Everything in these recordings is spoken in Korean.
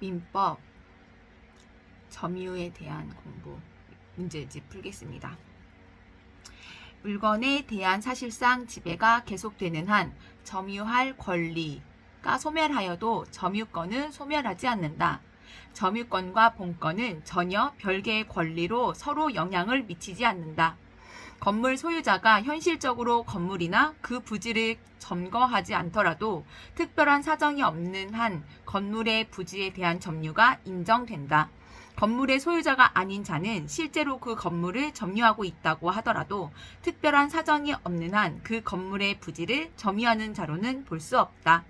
민법 점유에 대한 공부 문제집 풀겠습니다. 물건에 대한 사실상 지배가 계속되는 한 점유할 권리가 소멸하여도 점유권은 소멸하지 않는다. 점유권과 본권은 전혀 별개의 권리로 서로 영향을 미치지 않는다. 건물 소유자가 현실적으로 건물이나 그 부지를 점거하지 않더라도 특별한 사정이 없는 한 건물의 부지에 대한 점유가 인정된다. 건물의 소유자가 아닌 자는 실제로 그 건물을 점유하고 있다고 하더라도 특별한 사정이 없는 한 그 건물의 부지를 점유하는 자로는 볼 수 없다.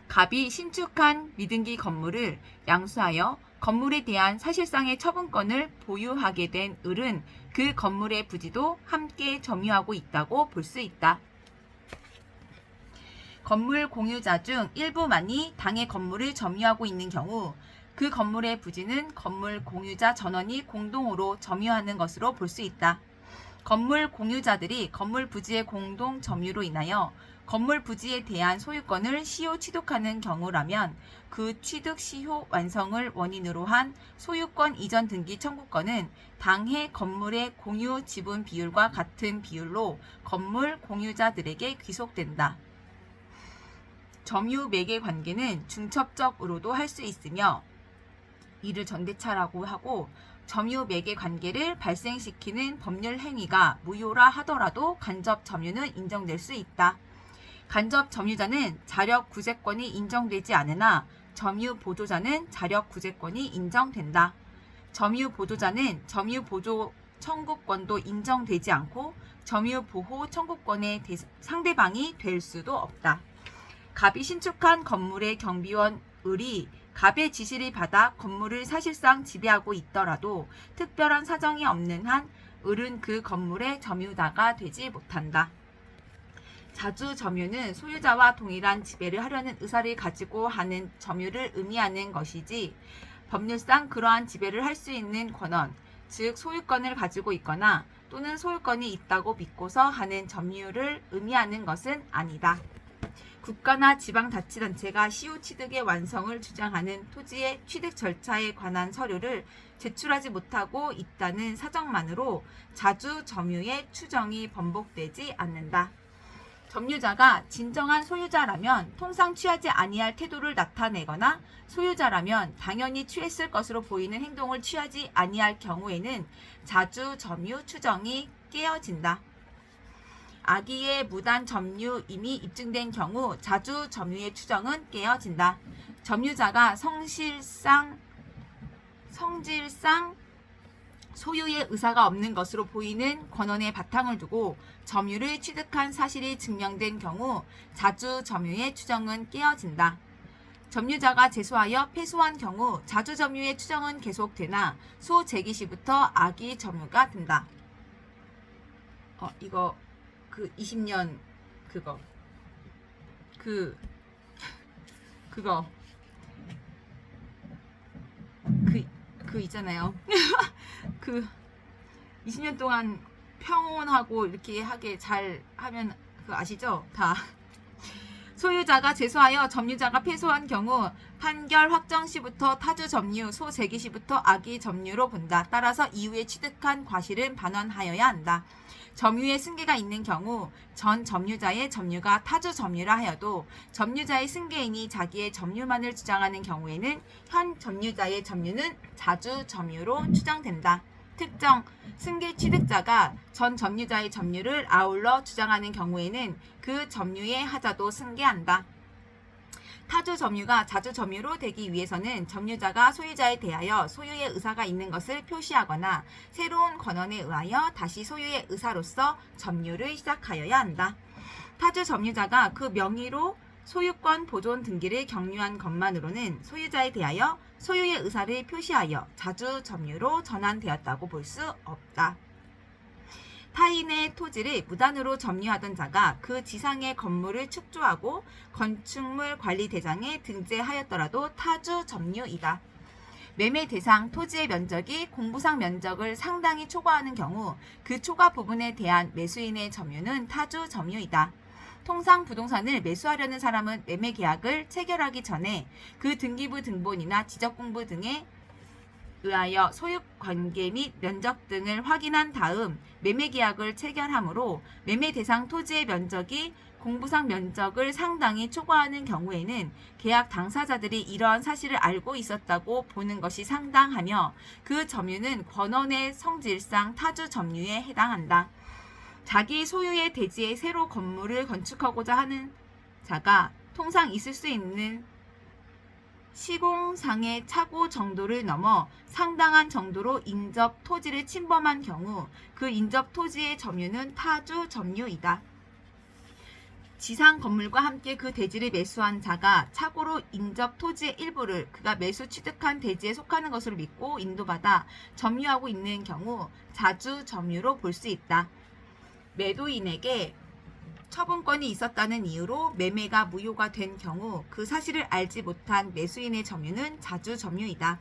갑이 신축한 미등기 건물을 양수하여 건물에 대한 사실상의 처분권을 보유하게 된 을은 그 건물의 부지도 함께 점유하고 있다고 볼 수 있다. 건물 공유자 중 일부만이 당의 건물을 점유하고 있는 경우 그 건물의 부지는 건물 공유자 전원이 공동으로 점유하는 것으로 볼 수 있다. 건물 공유자들이 건물 부지의 공동 점유로 인하여 건물 부지에 대한 소유권을 시효 취득하는 경우라면 그 취득 시효 완성을 원인으로 한 소유권 이전 등기 청구권은 당해 건물의 공유 지분 비율과 같은 비율로 건물 공유자들에게 귀속된다. 점유 매개 관계는 중첩적으로도 할 수 있으며 이를 전대차라고 하고 점유 매개 관계를 발생시키는 법률 행위가 무효라 하더라도 간접 점유는 인정될 수 있다. 간접 점유자는 자력 구제권이 인정되지 않으나 점유 보조자는 자력 구제권이 인정된다. 점유 보조자는 점유 보조 청구권도 인정되지 않고 점유 보호 청구권의 상대방이 될 수도 없다. 갑이 신축한 건물의 경비원 을이 갑의 지시를 받아 건물을 사실상 지배하고 있더라도 특별한 사정이 없는 한 을은 그 건물의 점유자가 되지 못한다. 자주 점유는 소유자와 동일한 지배를 하려는 의사를 가지고 하는 점유를 의미하는 것이지 법률상 그러한 지배를 할 수 있는 권한, 즉 소유권을 가지고 있거나 또는 소유권이 있다고 믿고서 하는 점유를 의미하는 것은 아니다. 국가나 지방자치단체가 시효 취득의 완성을 주장하는 토지의 취득 절차에 관한 서류를 제출하지 못하고 있다는 사정만으로 자주 점유의 추정이 번복되지 않는다. 점유자가 진정한 소유자라면 통상 취하지 아니할 태도를 나타내거나 소유자라면 당연히 취했을 것으로 보이는 행동을 취하지 아니할 경우에는 자주 점유 추정이 깨어진다. 악의의 무단 점유임이 입증된 경우 자주 점유의 추정은 깨어진다. 점유자가 성질상 소유의 의사가 없는 것으로 보이는 권한의 바탕을 두고 점유를 취득한 사실이 증명된 경우 자주 점유의 추정은 깨어진다. 점유자가 제소하여 패소한 경우 자주 점유의 추정은 계속되나 소 제기 시부터 악의 점유가 된다. 이거 그 20년 그거 있잖아요. 그 20년 동안 평온하고 이렇게 하게 잘 하면 그거 아시죠? 다. 소유자가 제소하여 점유자가 패소한 경우 판결 확정 시부터 타주 점유, 소 제기 시부터 악의 점유로 본다. 따라서 이후에 취득한 과실은 반환하여야 한다. 점유의 승계가 있는 경우 전 점유자의 점유가 타주 점유라 하여도 점유자의 승계인이 자기의 점유만을 주장하는 경우에는 현 점유자의 점유는 자주 점유로 추정된다. 특정 승계 취득자가 전 점유자의 점유를 아울러 주장하는 경우에는 그 점유의 하자도 승계한다. 타주 점유가 자주 점유로 되기 위해서는 점유자가 소유자에 대하여 소유의 의사가 있는 것을 표시하거나 새로운 권한에 의하여 다시 소유의 의사로서 점유를 시작하여야 한다. 타주 점유자가 그 명의로 소유권 보존 등기를 경유한 것만으로는 소유자에 대하여 소유의 의사를 표시하여 자주 점유로 전환되었다고 볼 수 없다. 타인의 토지를 무단으로 점유하던 자가 그 지상의 건물을 축조하고 건축물 관리 대장에 등재하였더라도 타주 점유이다. 매매 대상 토지의 면적이 공부상 면적을 상당히 초과하는 경우 그 초과 부분에 대한 매수인의 점유는 타주 점유이다. 통상 부동산을 매수하려는 사람은 매매 계약을 체결하기 전에 그 등기부 등본이나 지적공부 등에 의하여 소유관계 및 면적 등을 확인한 다음 매매 계약을 체결하므로 매매 대상 토지의 면적이 공부상 면적을 상당히 초과하는 경우에는 계약 당사자들이 이러한 사실을 알고 있었다고 보는 것이 상당하며 그 점유는 권원의 성질상 타주 점유에 해당한다. 자기 소유의 대지에 새로 건물을 건축하고자 하는 자가 통상 있을 수 있는 시공상의 착오 정도를 넘어 상당한 정도로 인접 토지를 침범한 경우 그 인접 토지의 점유는 타주 점유이다. 지상 건물과 함께 그 대지를 매수한 자가 착오로 인접 토지의 일부를 그가 매수 취득한 대지에 속하는 것으로 믿고 인도받아 점유하고 있는 경우 자주 점유로 볼 수 있다. 매도인에게 처분권이 있었다는 이유로 매매가 무효가 된 경우 그 사실을 알지 못한 매수인의 점유는 자주 점유이다.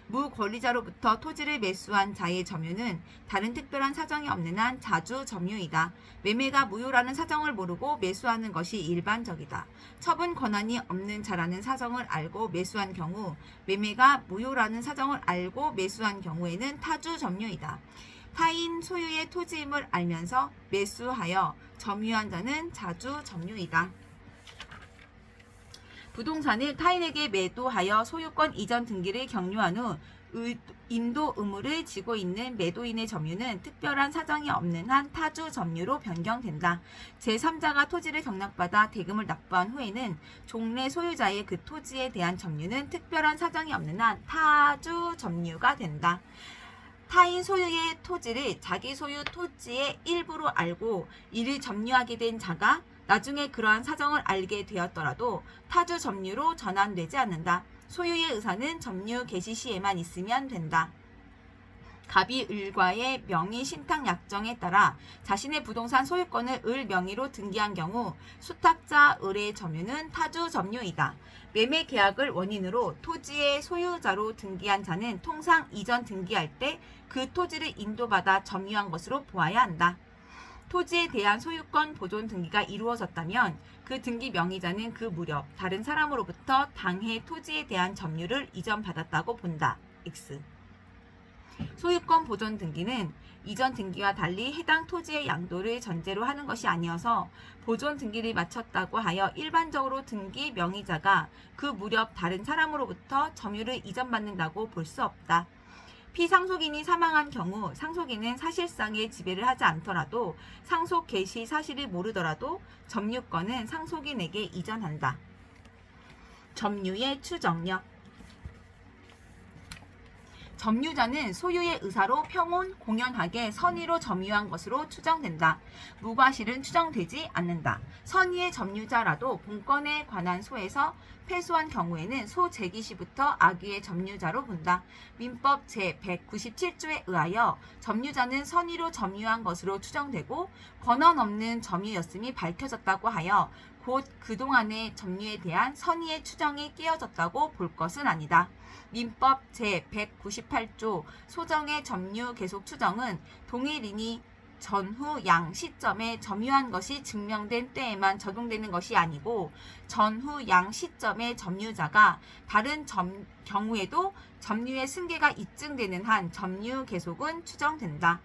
무권리자로부터 토지를 매수한 자의 점유는 다른 특별한 사정이 없는 한 자주 점유이다. 매매가 무효라는 사정을 모르고 매수하는 것이 일반적이다. 처분 권한이 없는 자라는 사정을 알고 매수한 경우 매매가 무효라는 사정을 알고 매수한 경우에는 타주 점유이다. 타인 소유의 토지임을 알면서 매수하여 점유한 자는 자주 점유이다. 부동산을 타인에게 매도하여 소유권 이전 등기를 격려한 후 인도 의무를 지고 있는 매도인의 점유는 특별한 사정이 없는 한 타주 점유로 변경된다. 제3자가 토지를 경락받아 대금을 납부한 후에는 종래 소유자의 그 토지에 대한 점유는 특별한 사정이 없는 한 타주 점유가 된다. 타인 소유의 토지를 자기 소유 토지의 일부로 알고 이를 점유하게 된 자가 나중에 그러한 사정을 알게 되었더라도 타주 점유로 전환되지 않는다. 소유의 의사는 점유 개시 시에만 있으면 된다. 갑이 을과의 명의 신탁 약정에 따라 자신의 부동산 소유권을 을 명의로 등기한 경우 수탁자 을의 점유는 타주 점유이다. 매매 계약을 원인으로 토지의 소유자로 등기한 자는 통상 이전 등기할 때 그 토지를 인도받아 점유한 것으로 보아야 한다. 토지에 대한 소유권 보존 등기가 이루어졌다면 그 등기 명의자는 그 무렵 다른 사람으로부터 당해 토지에 대한 점유를 이전받았다고 본다. X. 소유권 보존 등기는 이전 등기와 달리 해당 토지의 양도를 전제로 하는 것이 아니어서 보존 등기를 마쳤다고 하여 일반적으로 등기 명의자가 그 무렵 다른 사람으로부터 점유를 이전받는다고 볼 수 없다. 피상속인이 사망한 경우 상속인은 사실상의 지배를 하지 않더라도 상속 개시 사실을 모르더라도 점유권은 상속인에게 이전한다. 점유의 추정력. 점유자는 소유의 의사로 평온, 공연하게 선의로 점유한 것으로 추정된다. 무과실은 추정되지 않는다. 선의의 점유자라도 본건에 관한 소에서 패소한 경우에는 소 제기 시부터 악의의 점유자로 본다. 민법 제197조에 의하여 점유자는 선의로 점유한 것으로 추정되고 권한 없는 점유였음이 밝혀졌다고 하여 곧 그동안의 점유에 대한 선의의 추정이 깨어졌다고 볼 것은 아니다. 민법 제198조 소정의 점유 계속 추정은 동일인이 전후 양 시점에 점유한 것이 증명된 때에만 적용되는 것이 아니고 전후 양 시점의 점유자가 다른 경우에도 점유의 승계가 입증되는 한 점유 계속은 추정된다.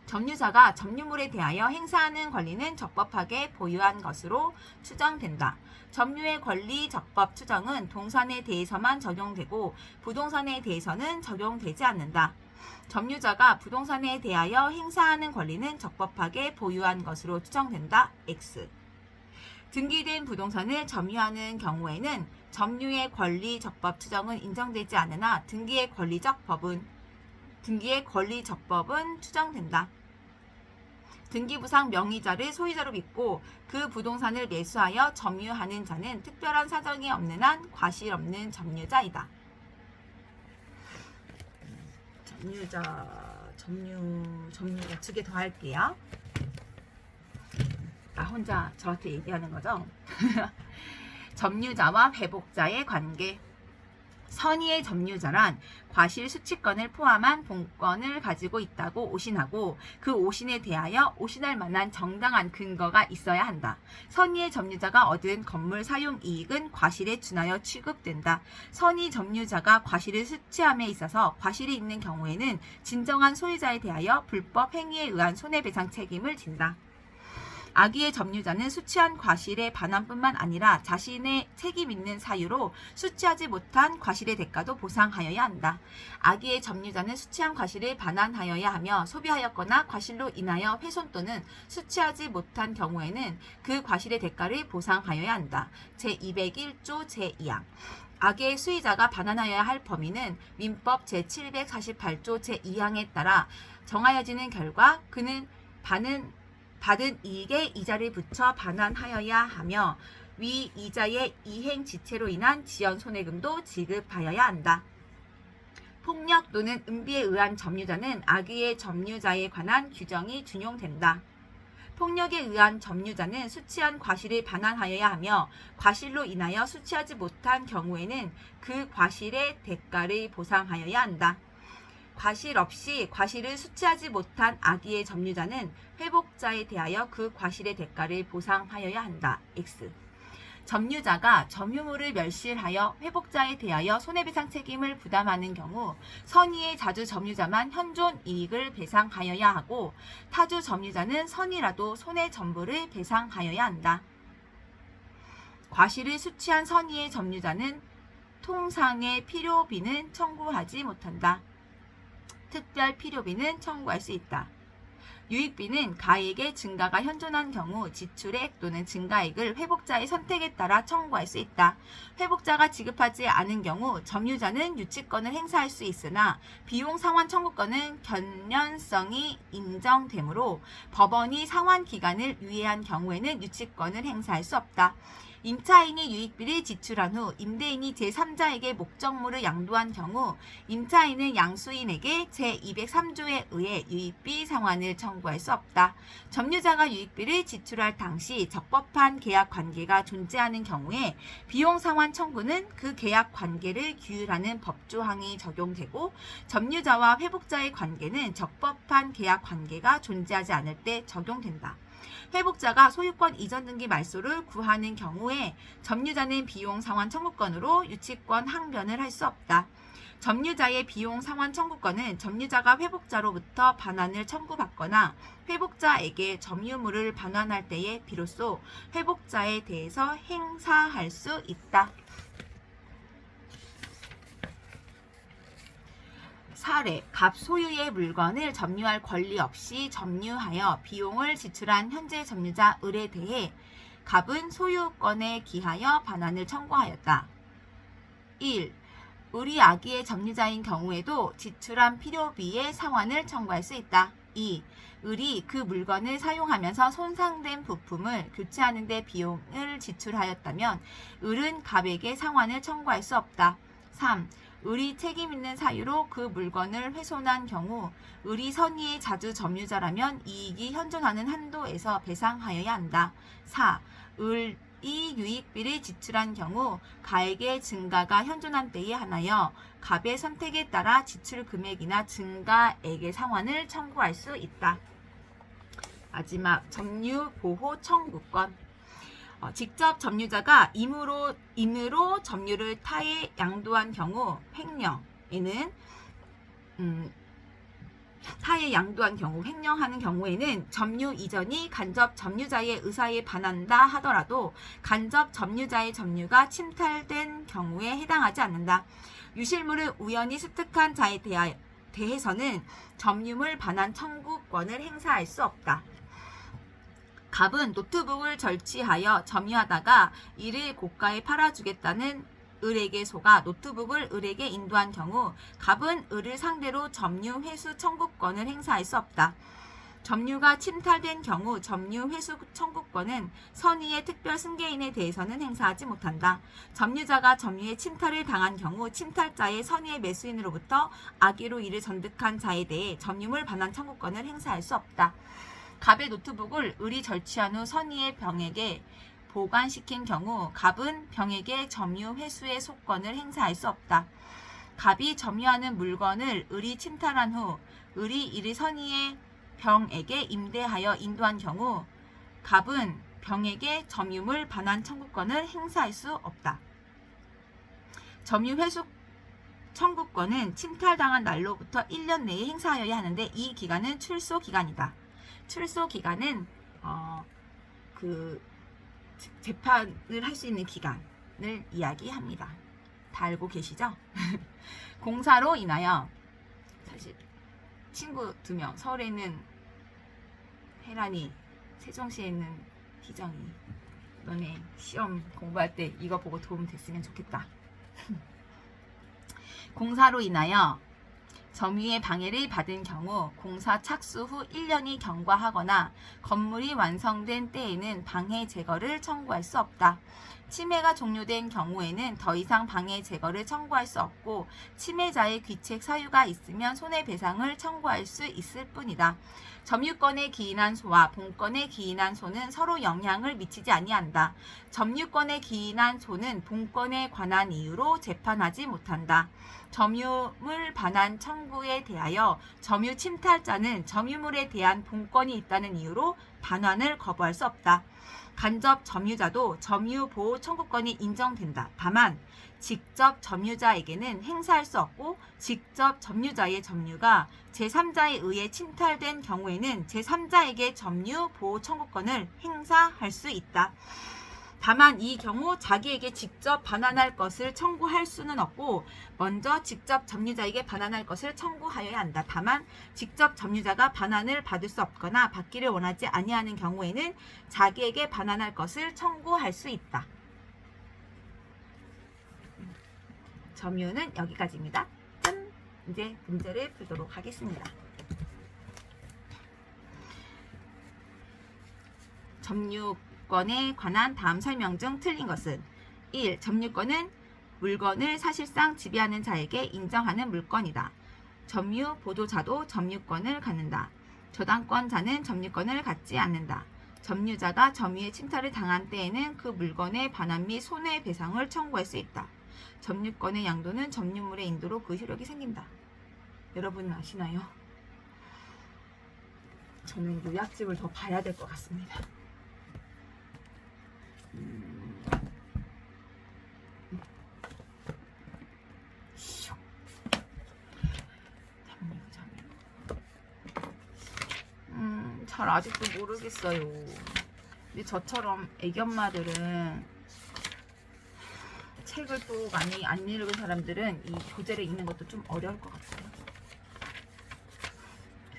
점유자가 점유물에 대하여 행사하는 권리는 적법하게 보유한 것으로 추정된다. 점유의 권리 적법 추정은 동산에 대해서만 적용되고 부동산에 대해서는 적용되지 않는다. 점유자가 부동산에 대하여 행사하는 권리는 적법하게 보유한 것으로 추정된다. X. 등기된 부동산을 점유하는 경우에는 점유의 권리 적법 추정은 인정되지 않으나 등기의 권리적법은 추정된다. 등기부상 명의자를 소유자로 믿고 그 부동산을 매수하여 점유하는 자는 특별한 사정이 없는 한 과실 없는 점유자이다. 점유자 측에 더 할게요. 혼자 저한테 얘기하는 거죠? 점유자와 회복자의 관계. 선의의 점유자란 과실 수취권을 포함한 본권을 가지고 있다고 오신하고 그 오신에 대하여 오신할 만한 정당한 근거가 있어야 한다. 선의의 점유자가 얻은 건물 사용 이익은 과실에 준하여 취급된다. 선의 점유자가 과실을 수취함에 있어서 과실이 있는 경우에는 진정한 소유자에 대하여 불법 행위에 의한 손해배상 책임을 진다. 악의의 점유자는 수취한 과실의 반환뿐만 아니라 자신의 책임 있는 사유로 수취하지 못한 과실의 대가도 보상하여야 한다. 악의의 점유자는 수취한 과실을 반환하여야 하며 소비하였거나 과실로 인하여 훼손 또는 수취하지 못한 경우에는 그 과실의 대가를 보상하여야 한다. 제201조 제2항 악의 수의자가 반환하여야 할 범위는 민법 제748조 제2항에 따라 정하여지는 결과 그는 받은 이익에 이자를 붙여 반환하여야 하며 위 이자의 이행 지체로 인한 지연 손해금도 지급하여야 한다. 폭력 또는 은비에 의한 점유자는 악의의 점유자에 관한 규정이 준용된다. 폭력에 의한 점유자는 수취한 과실을 반환하여야 하며 과실로 인하여 수취하지 못한 경우에는 그 과실의 대가를 보상하여야 한다. 과실 없이 과실을 수취하지 못한 악의의 점유자는 회복자에 대하여 그 과실의 대가를 보상하여야 한다. X. 점유자가 점유물을 멸실하여 회복자에 대하여 손해배상 책임을 부담하는 경우 선의의 자주 점유자만 현존 이익을 배상하여야 하고 타주 점유자는 선의라도 손해 전부를 배상하여야 한다. 과실을 수취한 선의의 점유자는 통상의 필요비는 청구하지 못한다. 특별 필요비는 청구할 수 있다. 유익비는 가액의 증가가 현존한 경우 지출액 또는 증가액을 회복자의 선택에 따라 청구할 수 있다. 회복자가 지급하지 않은 경우 점유자는 유치권을 행사할 수 있으나 비용 상환 청구권은 견련성이 인정되므로 법원이 상환 기간을 유예한 경우에는 유치권을 행사할 수 없다. 임차인이 유익비를 지출한 후 임대인이 제3자에게 목적물을 양도한 경우 임차인은 양수인에게 제203조에 의해 유익비 상환을 청구할 수 없다. 점유자가 유익비를 지출할 당시 적법한 계약 관계가 존재하는 경우에 비용 상환 청구는 그 계약 관계를 규율하는 법조항이 적용되고 점유자와 회복자의 관계는 적법한 계약 관계가 존재하지 않을 때 적용된다. 회복자가 소유권 이전 등기 말소를 구하는 경우에 점유자는 비용 상환 청구권으로 유치권 항변을 할 수 없다. 점유자의 비용 상환 청구권은 점유자가 회복자로부터 반환을 청구받거나 회복자에게 점유물을 반환할 때에 비로소 회복자에 대해서 행사할 수 있다. 사례, 갑 소유의 물건을 점유할 권리 없이 점유하여 비용을 지출한 현재 점유자 을에 대해 갑은 소유권에 기하여 반환을 청구하였다. 1. 을이 악의의 점유자인 경우에도 지출한 필요비의 상환을 청구할 수 있다. 2. 을이 그 물건을 사용하면서 손상된 부품을 교체하는 데 비용을 지출하였다면 을은 갑에게 상환을 청구할 수 없다. 3. 을이 책임 있는 사유로 그 물건을 훼손한 경우 을이 선의의 자주 점유자라면 이익이 현존하는 한도에서 배상하여야 한다. 4. 을이 유익비를 지출한 경우 가액의 증가가 현존한 때에 한하여 갑의 선택에 따라 지출 금액이나 증가액의 상환을 청구할 수 있다. 마지막 점유 보호 청구권. 직접 점유자가 임의로 점유를 타에 양도한 경우 횡령하는 경우에는 점유 이전이 간접 점유자의 의사에 반한다 하더라도 간접 점유자의 점유가 침탈된 경우에 해당하지 않는다. 유실물을 우연히 습득한 자에 대해서는 점유물 반환 청구권을 행사할 수 없다. 갑은 노트북을 절취하여 점유하다가 이를 고가에 팔아주겠다는 을에게 속아 노트북을 을에게 인도한 경우 갑은 을을 상대로 점유 회수 청구권을 행사할 수 없다. 점유가 침탈된 경우 점유 회수 청구권은 선의의 특별 승계인에 대해서는 행사하지 못한다. 점유자가 점유의 침탈을 당한 경우 침탈자의 선의의 매수인으로부터 악의로 이를 전득한 자에 대해 점유물 반환 청구권을 행사할 수 없다. 갑의 노트북을 을이 절취한 후 선의의 병에게 보관시킨 경우 갑은 병에게 점유 회수의 소권을 행사할 수 없다. 갑이 점유하는 물건을 을이 침탈한 후 을이 이를 선의의 병에게 임대하여 인도한 경우 갑은 병에게 점유물 반환 청구권을 행사할 수 없다. 점유 회수 청구권은 침탈당한 날로부터 1년 내에 행사하여야 하는데 이 기간은 출소 기간이다. 출소 기간은 재판을 할 수 있는 기간을 이야기합니다. 다 알고 계시죠? 공사로 인하여 사실 친구 2명, 서울에 있는 혜란이, 세종시에 있는 희정이, 너네 시험 공부할 때 이거 보고 도움 됐으면 좋겠다. 공사로 인하여 점유의 방해를 받은 경우 공사 착수 후 1년이 경과하거나 건물이 완성된 때에는 방해 제거를 청구할 수 없다. 침해가 종료된 경우에는 더 이상 방해 제거를 청구할 수 없고 침해자의 귀책 사유가 있으면 손해배상을 청구할 수 있을 뿐이다. 점유권에 기인한 소와 본권에 기인한 소는 서로 영향을 미치지 아니한다. 점유권에 기인한 소는 본권에 관한 이유로 재판하지 못한다. 점유물 반환 청구에 대하여 점유 침탈자는 점유물에 대한 본권이 있다는 이유로 반환을 거부할 수 없다. 간접 점유자도 점유 보호 청구권이 인정된다. 다만 직접 점유자에게는 행사할 수 없고 직접 점유자의 점유가 제3자에 의해 침탈된 경우에는 제3자에게 점유 보호 청구권을 행사할 수 있다. 다만 이 경우 자기에게 직접 반환할 것을 청구할 수는 없고 먼저 직접 점유자에게 반환할 것을 청구하여야 한다. 다만 직접 점유자가 반환을 받을 수 없거나 받기를 원하지 아니하는 경우에는 자기에게 반환할 것을 청구할 수 있다. 점유는 여기까지입니다. 짠! 이제 문제를 풀도록 하겠습니다. 점유권에 관한 다음 설명 중 틀린 것은 1. 점유권은 물건을 사실상 지배하는 자에게 인정하는 물건이다. 점유 보도자도 점유권을 갖는다. 저당권자는 점유권을 갖지 않는다. 점유자가 점유의 침탈을 당한 때에는 그 물건의 반환 및 손해배상을 청구할 수 있다. 점유권의 양도는 점유물의 인도로 그 효력이 생긴다. 여러분 아시나요? 저는 요약집을 더 봐야 될 것 같습니다. 잘 아직도 모르겠어요. 근데 저처럼 애기 엄마들은 책을 또 많이 안 읽은 사람들은 이 교재를 읽는 것도 좀 어려울 것 같아요.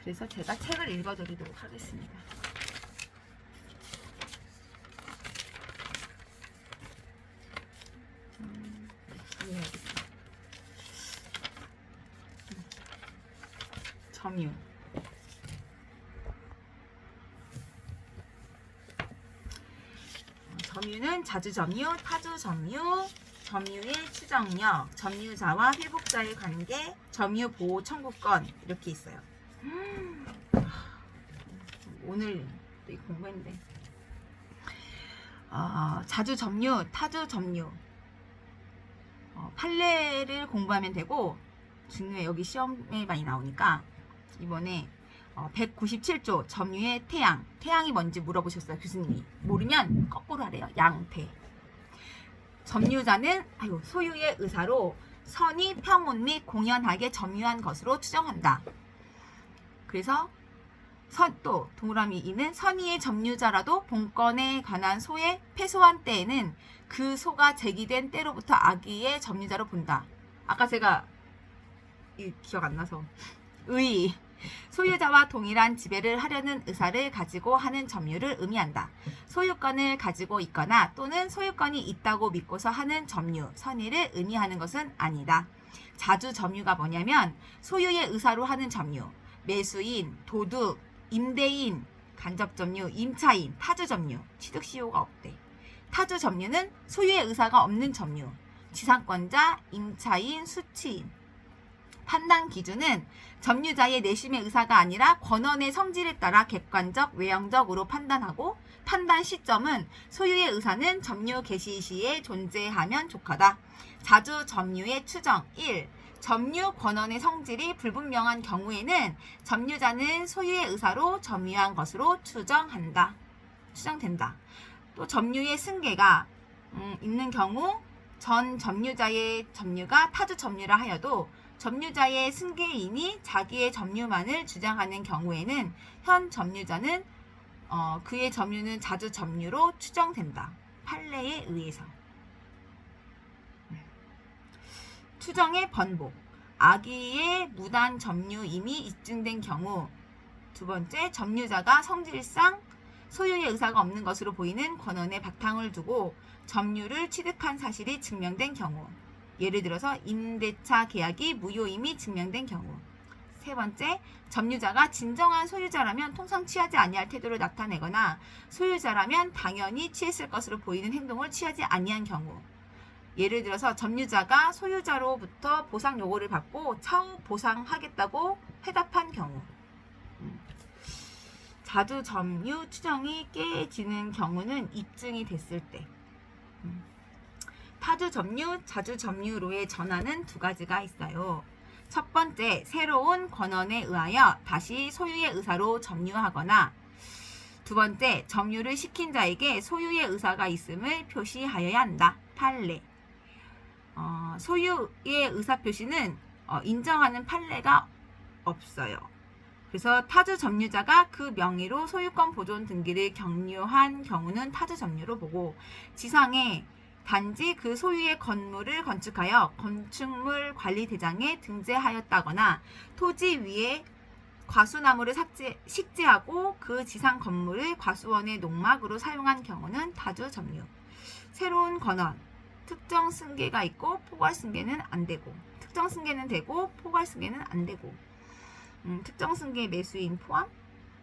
그래서 제가 책을 읽어드리도록 하겠습니다. 점유. 점유는 자주점유, 타주점유, 점유의 추정력, 점유자와 회복자의 관계, 점유 보호 청구권 이렇게 있어요. 오늘 공부했는데 자주점유, 타주점유 판례를 공부하면 되고 중요해. 여기 시험에 많이 나오니까 이번에 197조 점유의 태양. 태양이 뭔지 물어보셨어요, 교수님이. 모르면 거꾸로 하래요. 양태. 점유자는 소유의 의사로 선의, 평온 및 공연하게 점유한 것으로 추정한다. 그래서 또 동그라미 2는 선의의 점유자라도 본권에 관한 소에 패소한 때에는 그 소가 제기된 때로부터 악의의 점유자로 본다. 아까 제가 기억 안 나서 의 소유자와 동일한 지배를 하려는 의사를 가지고 하는 점유를 의미한다. 소유권을 가지고 있거나 또는 소유권이 있다고 믿고서 하는 점유, 선의를 의미하는 것은 아니다. 자주 점유가 뭐냐면 소유의 의사로 하는 점유, 매수인, 도둑, 임대인, 간접점유, 임차인, 타주점유, 취득시효가 없대. 타주점유는 소유의 의사가 없는 점유, 지상권자, 임차인, 수취인. 판단 기준은 점유자의 내심의 의사가 아니라 권원의 성질에 따라 객관적, 외형적으로 판단하고 판단 시점은 소유의 의사는 점유 개시 시에 존재하면 족하다. 자주 점유의 추정 1. 점유 권한의 성질이 불분명한 경우에는 점유자는 소유의 의사로 점유한 것으로 추정된다. 또 점유의 승계가 있는 경우 전 점유자의 점유가 타주 점유라 하여도 점유자의 승계인이 자기의 점유만을 주장하는 경우에는 현 점유자는 그의 점유는 자주 점유로 추정된다. 판례에 의해서. 추정의 번복. 악의의 무단 점유임이 입증된 경우. 두 번째, 점유자가 성질상 소유의 의사가 없는 것으로 보이는 권한에 바탕을 두고 점유를 취득한 사실이 증명된 경우. 예를 들어서 임대차 계약이 무효임이 증명된 경우. 세 번째, 점유자가 진정한 소유자라면 통상 취하지 아니할 태도를 나타내거나 소유자라면 당연히 취했을 것으로 보이는 행동을 취하지 아니한 경우. 예를 들어서 점유자가 소유자로부터 보상 요구를 받고 차후 보상하겠다고 회답한 경우. 자주 점유 추정이 깨지는 경우는 입증이 됐을 때. 타주 점유, 자주 점유로의 전환은 두 가지가 있어요. 첫 번째, 새로운 권한에 의하여 다시 소유의 의사로 점유하거나, 두 번째, 점유를 시킨 자에게 소유의 의사가 있음을 표시하여야 한다. 판례. 소유의 의사 표시는 인정하는 판례가 없어요. 그래서 타주 점유자가 그 명의로 소유권 보존 등기를 격려한 경우는 타주 점유로 보고, 지상에 단지 그 소유의 건물을 건축하여 건축물 관리 대장에 등재하였다거나 토지 위에 과수나무를 식재하고 그 지상 건물을 과수원의 농막으로 사용한 경우는 타주 점유. 새로운 권한, 특정 승계가 있고 포괄 승계는 안 되고, 특정 승계는 되고 포괄 승계는 안 되고, 특정 승계 매수인 포함,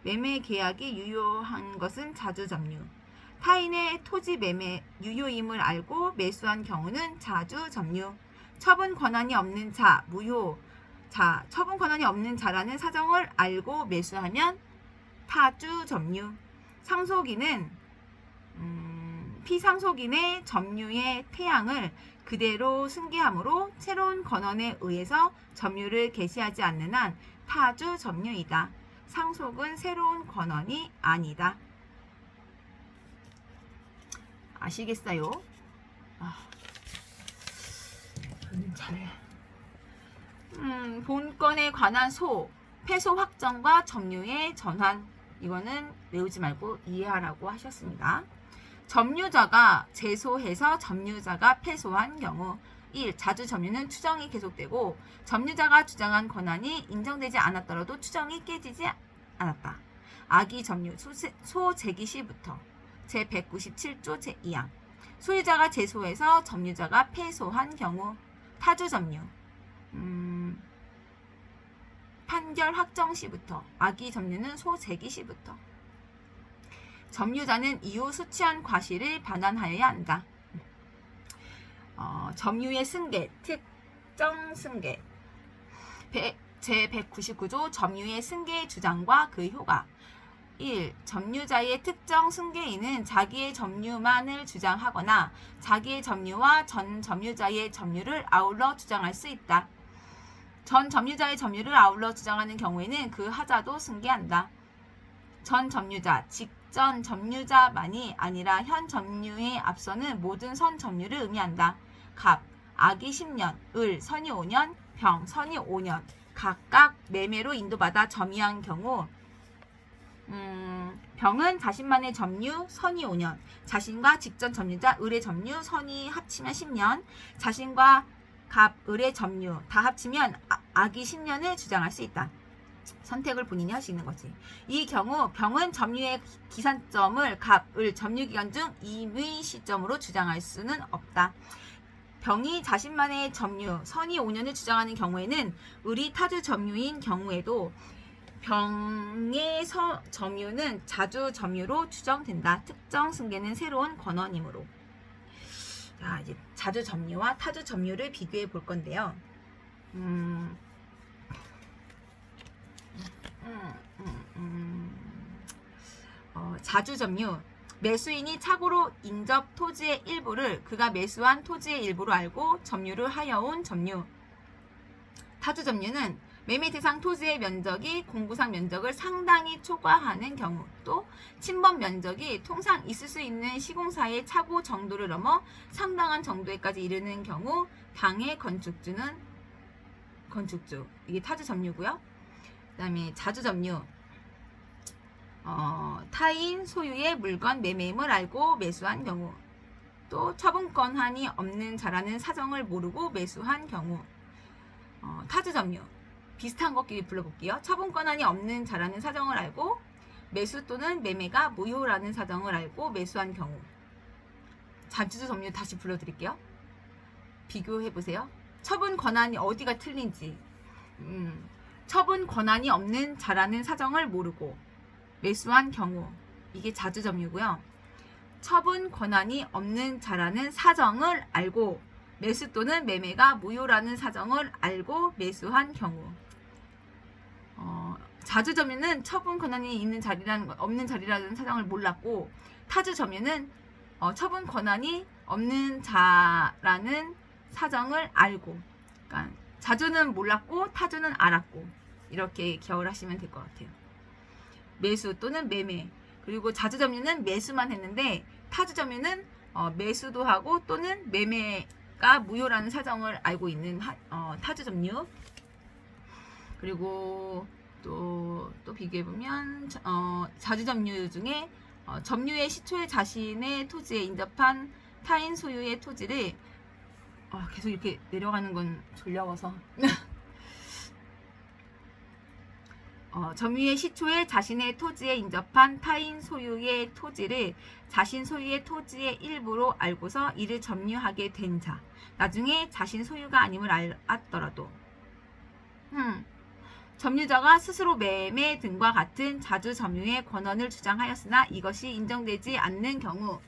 매매 계약이 유효한 것은 자주 점유. 타인의 토지 매매 유효임을 알고 매수한 경우는 자주 점유. 처분 권한이 없는 자, 무효. 자, 처분 권한이 없는 자라는 사정을 알고 매수하면 타주 점유. 상속인은 피상속인의 점유의 태양을 그대로 승계하므로 새로운 권한에 의해서 점유를 개시하지 않는 한 타주 점유이다. 상속은 새로운 권한이 아니다. 아시겠어요? 저는 잘. 본건에 관한 패소 확정과 점유의 전환. 이거는 외우지 말고 이해하라고 하셨습니다. 점유자가 제소해서 점유자가 패소한 경우. 1. 자주 점유는 추정이 계속되고 점유자가 주장한 권한이 인정되지 않았더라도 추정이 깨지지 않았다. 악의 점유 소재기 시부터 제197조 제2항. 소유자가 제소해서 점유자가 패소한 경우. 타주 점유. 판결 확정 시부터. 악의 점유는 소재기 시부터. 점유자는 이후 수취한 과실을 반환하여야 한다. 점유의 승계, 특정 승계. 제199조 점유의 승계 주장과 그 효과. 1. 점유자의 특정 승계인은 자기의 점유만을 주장하거나 자기의 점유와 전 점유자의 점유를 아울러 주장할 수 있다. 전 점유자의 점유를 아울러 주장하는 경우에는 그 하자도 승계한다. 전 점유자, 직전 점유자만이 아니라 현 점유에 앞서는 모든 선 점유를 의미한다. 갑, 악이 10년, 을, 선이 5년, 병, 선이 5년 각각 매매로 인도받아 점유한 경우 병은 자신만의 점유, 선이 5년, 자신과 직전 점유자, 을의 점유, 선이 합치면 10년, 자신과 갑, 을의 점유 다 합치면 악이 10년을 주장할 수 있다. 선택을 본인이 할 수 있는 거지. 이 경우 병은 점유의 기산점을 갑, 을 점유기간 중 임의 시점으로 주장할 수는 없다. 병이 자신만의 점유, 선이 5년을 주장하는 경우에는 을이 타주 점유인 경우에도 병의 점유는 자주 점유로 추정된다. 특정 승계는 새로운 권한이므로. 자, 이제 자주 점유와 타주 점유를 비교해 볼 건데요. 자주 점유. 매수인이 착오로 인접 토지의 일부를 그가 매수한 토지의 일부로 알고 점유를 하여온 점유. 타주 점유는 매매 대상 토지의 면적이 공구상 면적을 상당히 초과하는 경우, 또 침범 면적이 통상 있을 수 있는 시공사의 착오 정도를 넘어 상당한 정도에까지 이르는 경우 당해 건축주는 건축주. 이게 타주 점유고요. 그 다음에 자주 점유. 타인 소유의 물건 매매임을 알고 매수한 경우, 또 처분 권한이 없는 자라는 사정을 모르고 매수한 경우. 타주 점유. 비슷한 것끼리 불러볼게요. 처분 권한이 없는 자라는 사정을 알고 매수 또는 매매가 무효라는 사정을 알고 매수한 경우. 자주 점유 다시 불러드릴게요. 비교해보세요. 처분 권한이 어디가 틀린지. 처분 권한이 없는 자라는 사정을 모르고 매수한 경우. 이게 자주 점유고요. 처분 권한이 없는 자라는 사정을 알고 매수 또는 매매가 무효라는 사정을 알고 매수한 경우. 자주 점유는 처분 권한이 있는 자리라는 없는 자리라는 사정을 몰랐고, 타주 점유는 처분 권한이 없는 자라는 사정을 알고, 그러니까 자주는 몰랐고 타주는 알았고, 이렇게 기억을 하시면 될 것 같아요. 매수 또는 매매. 그리고 자주 점유는 매수만 했는데 타주 점유는 매수도 하고 또는 매매가 무효라는 사정을 알고 있는 타주 점유. 그리고 또 비교해보면 자주 점유 중에 점유의 시초에 자신의 토지에 인접한 타인 소유의 토지를 계속 이렇게 내려가는 건 졸려워서 점유의 시초에 자신의 토지에 인접한 타인 소유의 토지를 자신 소유의 토지의 일부로 알고서 이를 점유하게 된 자, 나중에 자신 소유가 아님을 알았더라도 점유자가 스스로 매매 등과 같은 자주 점유의 권한을 주장하였으나 이것이 인정되지 않는 경우,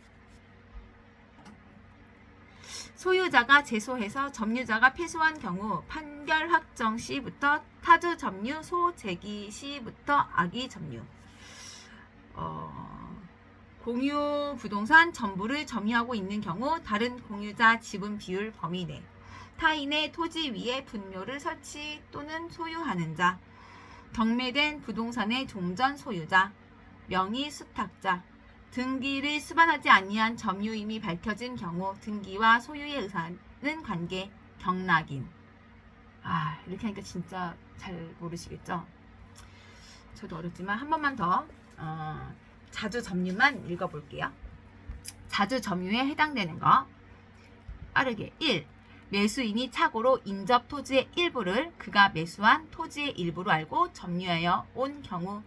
소유자가 제소해서 점유자가 패소한 경우, 판결 확정 시부터 타주 점유, 소 제기 시부터 악의 점유. 공유 부동산 전부를 점유하고 있는 경우 다른 공유자 지분 비율 범위 내 타인의 토지 위에 분묘를 설치 또는 소유하는 자, 경매된 부동산의 종전 소유자, 명의 수탁자, 등기를 수반하지 아니한 점유임이 밝혀진 경우 등기와 소유의 의사는 관계, 경락인. 이렇게 하니까 진짜 잘 모르시겠죠? 저도 어렵지만 한 번만 더 자주 점유만 읽어볼게요. 자주 점유에 해당되는 거 빠르게. 1. 매수인이 착오로 인접 토지의 일부를 그가 매수한 토지의 일부로 알고 점유하여 온 경우.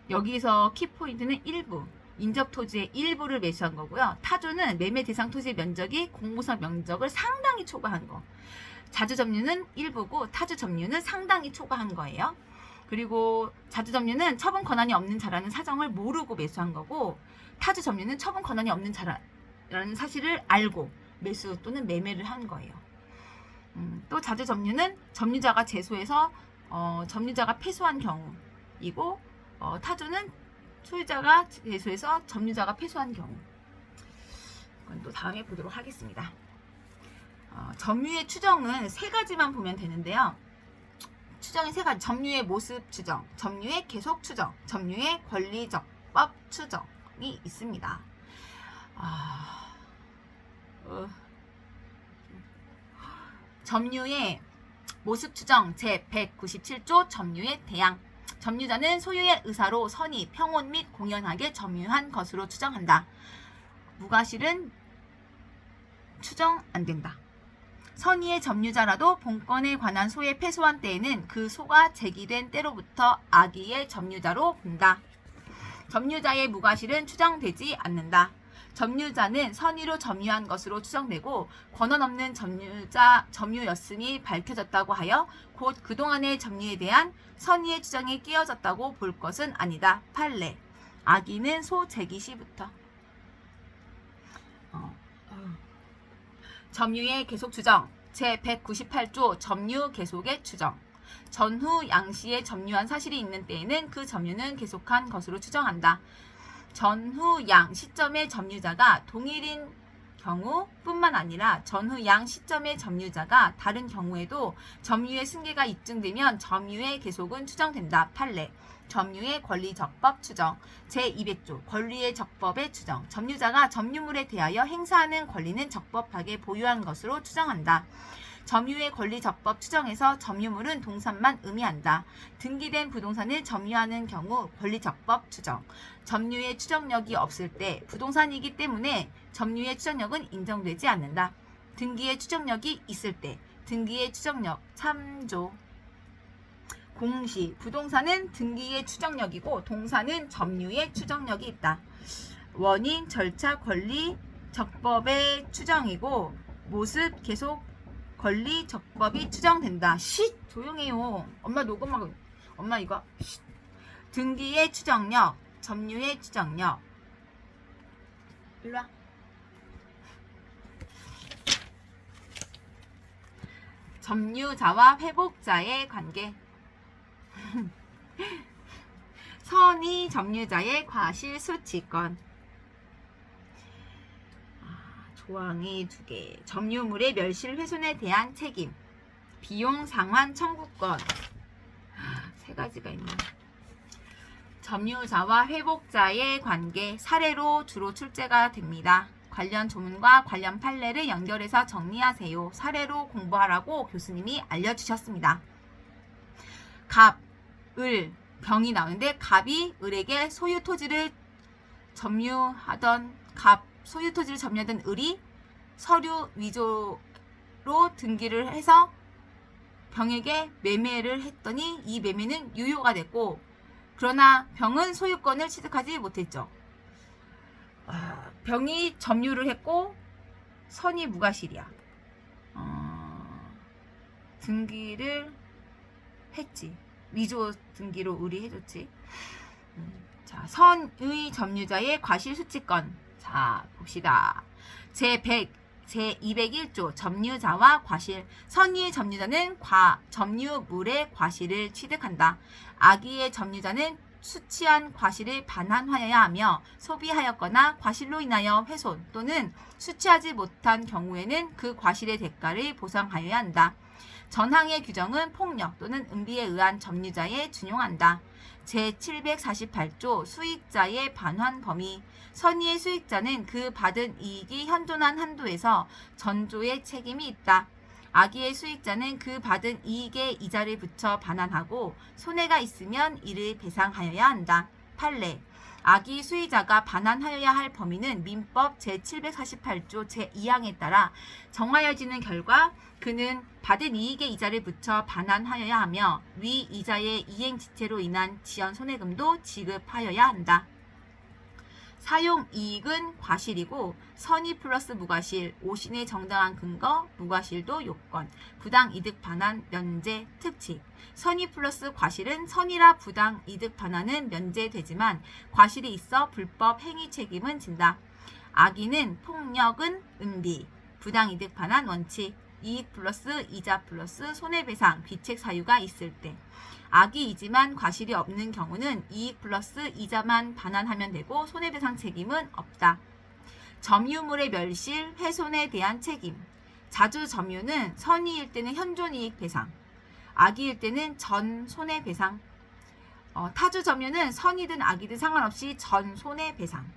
여기서 키포인트는 일부, 인접 토지의 일부를 매수한 거고요. 타주는 매매 대상 토지의 면적이 공무상 면적을 상당히 초과한 거. 자주 점유는 일부고 타주 점유는 상당히 초과한 거예요. 그리고 자주 점유는 처분 권한이 없는 자라는 사정을 모르고 매수한 거고, 타주 점유는 처분 권한이 없는 자라는 사실을 알고 매수 또는 매매를 한 거예요. 또 자주 점유는 점유자가 제소해서 점유자가 패소한 경우이고, 타주는 소유자가 제소해서 점유자가 패소한 경우. 이건 또 다음에 보도록 하겠습니다. 점유의 추정은 세 가지만 보면 되는데요. 추정이 세 가지. 점유의 모습 추정, 점유의 계속 추정, 점유의 권리적법 추정이 있습니다. 점유의 모습 추정 제197조 점유의 대양. 점유자는 소유의 의사로 선의, 평온 및 공연하게 점유한 것으로 추정한다. 무과실은 추정 안 된다. 선의의 점유자라도 본건에 관한 소에 패소한 때에는 그 소가 제기된 때로부터 악의의 점유자로 본다. 점유자의 무과실은 추정되지 않는다. 점유자는 선의로 점유한 것으로 추정되고 권한 없는 점유였음이 밝혀졌다고 하여 곧 그동안의 점유에 대한 선의의 추정이 끼어졌다고 볼 것은 아니다. 판례. 악의는 소 제기 시부터. 점유의 계속 추정 제198조 점유 계속의 추정. 전후 양시에 점유한 사실이 있는 때에는 그 점유는 계속한 것으로 추정한다. 전후양 시점의 점유자가 동일인 경우뿐만 아니라 전후양 시점의 점유자가 다른 경우에도 점유의 승계가 입증되면 점유의 계속은 추정된다. 판례. 점유의 권리 적법 추정. 제200조 권리의 적법의 추정. 점유자가 점유물에 대하여 행사하는 권리는 적법하게 보유한 것으로 추정한다. 점유의 권리 적법 추정에서 점유물은 동산만 의미한다. 등기된 부동산을 점유하는 경우 권리 적법 추정. 점유의 추정력이 없을 때 부동산이기 때문에 점유의 추정력은 인정되지 않는다. 등기의 추정력이 있을 때 등기의 추정력 참조. 공시. 부동산은 등기의 추정력이고 동산은 점유의 추정력이 있다. 원인, 절차, 권리, 적법의 추정이고 모습, 계속, 권리, 적법이 추정된다. 조용해요. 엄마 녹음하고. 엄마 이거. 등기의 추정력, 점유의 추정력. 일로와. 점유자와 회복자의 관계. 선의 점유자의 과실 수취권. 조항이 2개. 점유물의 멸실 훼손에 대한 책임. 비용 상환 청구권. 3가지가 있네. 점유자와 회복자의 관계. 사례로 주로 출제가 됩니다. 관련 조문과 관련 판례를 연결해서 정리하세요. 사례로 공부하라고 교수님이 알려주셨습니다. 갑, 을, 병이 나오는데 갑이 을에게 소유 토지를 점유하던 을이 서류 위조로 등기를 해서 병에게 매매를 했더니 이 매매는 유효가 됐고, 그러나 병은 소유권을 취득하지 못했죠. 병이 점유를 했고 선이 무과실이야. 등기를 했지. 위조 등기로 의뢰해줬지. 자, 선의 점유자의 과실수취권. 자, 봅시다. 제201조 점유자와 과실. 선의의 점유자는 점유물의 과실을 취득한다. 악의의 점유자는 수취한 과실을 반환하여야 하며 소비하였거나 과실로 인하여 훼손 또는 수취하지 못한 경우에는 그 과실의 대가를 보상하여야 한다. 전항의 규정은 폭력 또는 은비에 의한 점유자에 준용한다. 제748조 수익자의 반환 범위. 선의의 수익자는 그 받은 이익이 현존한 한도에서 전조의 책임이 있다. 악의의 수익자는 그 받은 이익에 이자를 붙여 반환하고 손해가 있으면 이를 배상하여야 한다. 판례. 악의 수익자가 반환하여야 할 범위는 민법 제748조 제2항에 따라 정하여지는 결과 그는 받은 이익에 이자를 붙여 반환하여야 하며 위 이자의 이행지체로 인한 지연 손해금도 지급하여야 한다. 사용이익은 과실이고 선의 플러스 무과실, 오신의 정당한 근거, 무과실도 요건, 부당이득 반환, 면제, 특칙. 선의 플러스 과실은 선의라 부당이득 반환은 면제되지만 과실이 있어 불법 행위 책임은 진다. 악의는 폭력은 은비, 부당이득 반환 원칙, 이익 플러스 이자 플러스 손해배상, 비책 사유가 있을 때. 악의이지만 과실이 없는 경우는 이익 플러스 이자만 반환하면 되고 손해배상 책임은 없다. 점유물의 멸실, 훼손에 대한 책임. 자주 점유는 선의일 때는 현존이익 배상, 악의일 때는 전 손해배상. 타주 점유는 선이든 악의든 상관없이 전 손해배상.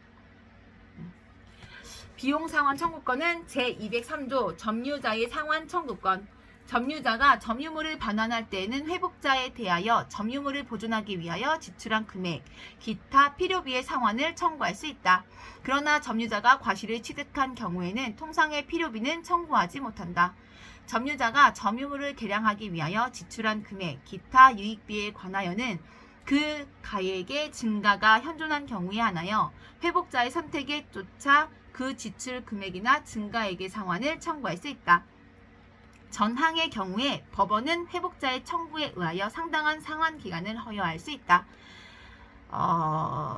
비용 상환 청구권은 제203조 점유자의 상환 청구권. 점유자가 점유물을 반환할 때에는 회복자에 대하여 점유물을 보존하기 위하여 지출한 금액, 기타 필요비의 상환을 청구할 수 있다. 그러나 점유자가 과실을 취득한 경우에는 통상의 필요비는 청구하지 못한다. 점유자가 점유물을 개량하기 위하여 지출한 금액, 기타 유익비에 관하여는 그 가액의 증가가 현존한 경우에 한하여 회복자의 선택에 쫓아 그 지출 금액이나 증가액의 상환을 청구할 수 있다. 전항의 경우에 법원은 회복자의 청구에 의하여 상당한 상환 기간을 허용할 수 있다.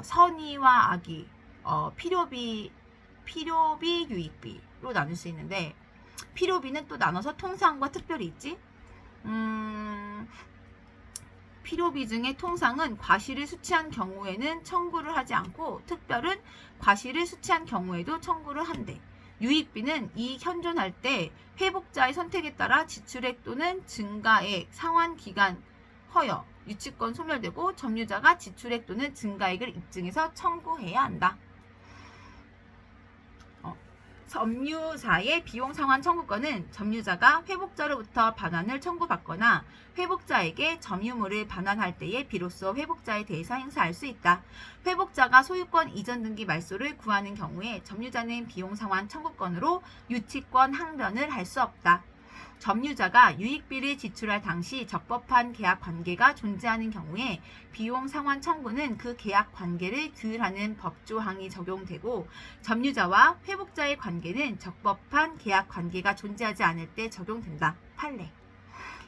선의와 악의, 필요비, 유익비로 나눌 수 있는데 필요비는 또 나눠서 통상과 특별히 있지. 필요비 중에 통상은 과실을 수취한 경우에는 청구를 하지 않고 특별은 과실을 수취한 경우에도 청구를 한대. 유익비는 이익 현존할 때 회복자의 선택에 따라 지출액 또는 증가액, 상환기간, 허여, 유치권 소멸되고 점유자가 지출액 또는 증가액을 입증해서 청구해야 한다. 점유자의 비용 상환 청구권은 점유자가 회복자로부터 반환을 청구받거나 회복자에게 점유물을 반환할 때에 비로소 회복자에 대해서 행사할 수 있다. 회복자가 소유권 이전 등기 말소를 구하는 경우에 점유자는 비용 상환 청구권으로 유치권 항변을 할 수 없다. 점유자가 유익비를 지출할 당시 적법한 계약 관계가 존재하는 경우에 비용 상환 청구는 그 계약 관계를 규율하는 법조항이 적용되고 점유자와 회복자의 관계는 적법한 계약 관계가 존재하지 않을 때 적용된다. 판례.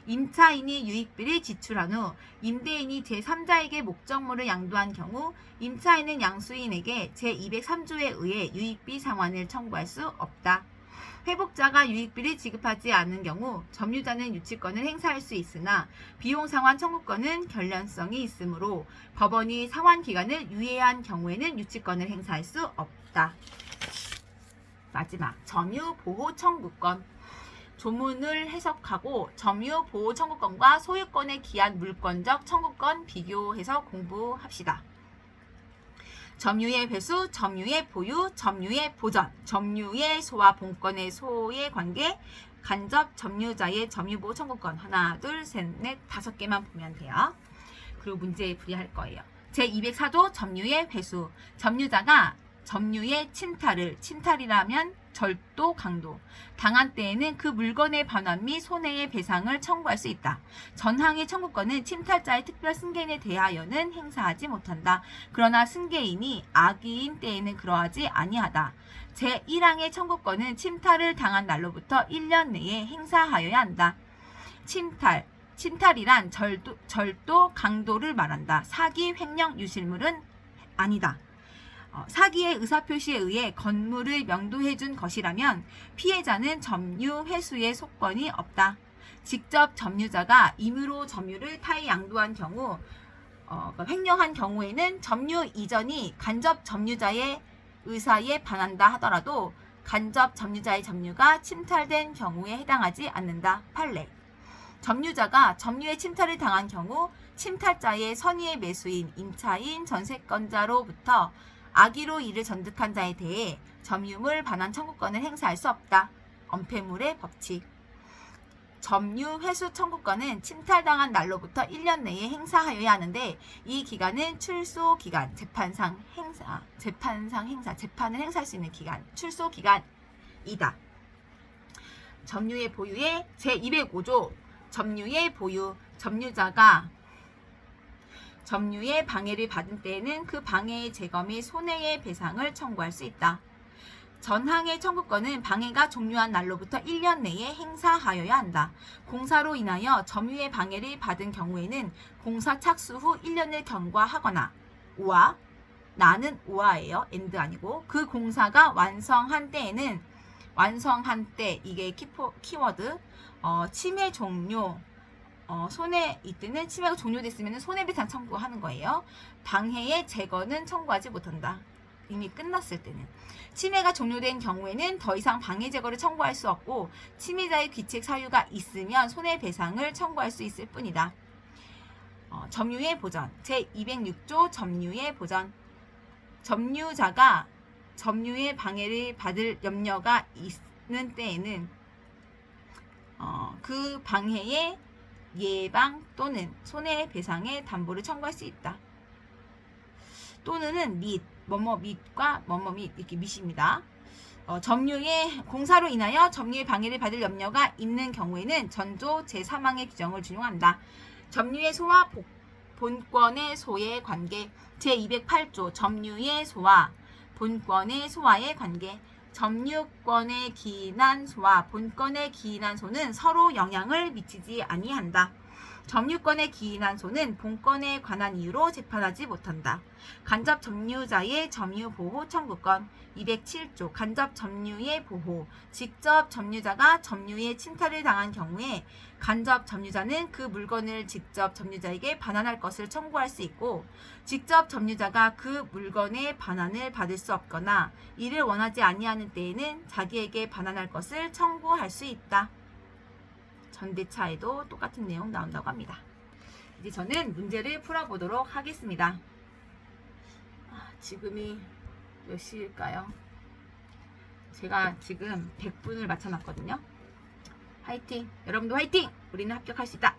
임차인이 유익비를 지출한 후 임대인이 제3자에게 목적물을 양도한 경우 임차인은 양수인에게 제203조에 의해 유익비 상환을 청구할 수 없다. 회복자가 유익비를 지급하지 않은 경우 점유자는 유치권을 행사할 수 있으나 비용 상환 청구권은 결련성이 있으므로 법원이 상환 기간을 유예한 경우에는 유치권을 행사할 수 없다. 마지막, 점유보호 청구권. 조문을 해석하고 점유보호 청구권과 소유권에 기한 물권적 청구권 비교해서 공부합시다. 점유의 회수, 점유의 보유, 점유의 보전, 점유의 소와 본권의 소의 관계, 간접 점유자의 점유보호 청구권. 하나, 둘, 셋, 넷, 5개만 보면 돼요. 그리고 문제에 풀이할 거예요. 제204조 점유의 회수. 점유자가 점유의 침탈이라면 절도, 강도 당한 때에는 그 물건의 반환 및 손해의 배상을 청구할 수 있다. 전항의 청구권은 침탈자의 특별 승계인에 대하여는 행사하지 못한다. 그러나 승계인이 악의인 때에는 그러하지 아니하다. 제1항의 청구권은 침탈을 당한 날로부터 1년 내에 행사하여야 한다. 침탈이란 절도, 강도를 말한다. 사기, 횡령, 유실물은 아니다. 사기의 의사표시에 의해 건물을 명도해준 것이라면 피해자는 점유 회수의 소권이 없다. 직접 점유자가 임의로 점유를 타에 양도한 경우, 횡령한 경우에는 점유 이전이 간접 점유자의 의사에 반한다 하더라도 간접 점유자의 점유가 침탈된 경우에 해당하지 않는다. 판례. 점유자가 점유의 침탈을 당한 경우 침탈자의 선의의 매수인, 임차인, 전세권자로부터 악의로 이를 전득한 자에 대해 점유물 반환 청구권을 행사할 수 없다. 엄폐물의 법칙. 점유 회수 청구권은 침탈당한 날로부터 1년 내에 행사하여야 하는데 이 기간은 출소 기간, 재판을 행사할 수 있는 기간, 출소 기간이다. 점유의 보유의 제205조 점유의 보유. 점유자가 점유의 방해를 받은 때에는 그 방해의 제거 및 손해의 배상을 청구할 수 있다. 전항의 청구권은 방해가 종료한 날로부터 1년 내에 행사하여야 한다. 공사로 인하여 점유의 방해를 받은 경우에는 공사 착수 후 1년을 경과하거나 우와, 나는 우와예요. 엔드 아니고. 그 공사가 완성한 때에는 이게 키워드, 침해 종료, 손해 이때는 침해가 종료됐으면 손해배상 청구하는 거예요. 방해의 제거는 청구하지 못한다. 이미 끝났을 때는. 침해가 종료된 경우에는 더 이상 방해 제거를 청구할 수 없고 침해자의 귀책 사유가 있으면 손해배상을 청구할 수 있을 뿐이다. 점유의 보전. 제206조 점유의 보전. 점유자가 점유의 방해를 받을 염려가 있는 때에는 그 방해의 예방 또는 손해배상의 담보를 청구할 수 있다. 또는은 뭐뭐 및과 뭐뭐 및 이렇게 밋입니다. 점유의 공사로 인하여 점유의 방해를 받을 염려가 있는 경우에는 전조 제3항의 규정을 준용한다. 점유의 소와 본권의 소의 관계. 제208조 점유의 소와 본권의 소와의 관계. 점유권의 기인한 소와 본권의 기인한 소는 서로 영향을 미치지 아니한다. 점유권에 기인한 소는 본권에 관한 이유로 재판하지 못한다. 간접 점유자의 점유보호 청구권 207조 간접 점유의 보호 직접 점유자가 점유의 침탈을 당한 경우에 간접 점유자는 그 물건을 직접 점유자에게 반환할 것을 청구할 수 있고 직접 점유자가 그 물건의 반환을 받을 수 없거나 이를 원하지 아니하는 때에는 자기에게 반환할 것을 청구할 수 있다. 전대차에도 똑같은 내용 나온다고 합니다. 이제 저는 문제를 풀어보도록 하겠습니다. 지금이 몇 시일까요? 제가 지금 100분을 맞춰놨거든요. 화이팅! 여러분도 화이팅! 우리는 합격할 수 있다.